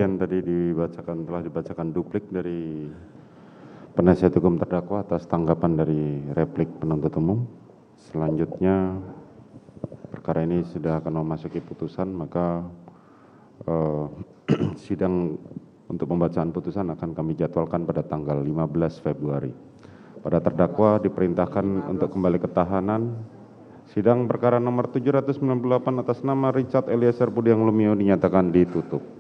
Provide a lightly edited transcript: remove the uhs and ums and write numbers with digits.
Demikian tadi telah dibacakan duplik dari penasihat hukum terdakwa atas tanggapan dari replik penuntut umum. Selanjutnya perkara ini sudah akan memasuki putusan, maka sidang untuk pembacaan putusan akan kami jadwalkan pada tanggal 15 Februari. Pada terdakwa diperintahkan untuk kembali ke tahanan. Sidang perkara nomor 798 atas nama Richard Eliezer Budiang Lumiu dinyatakan ditutup.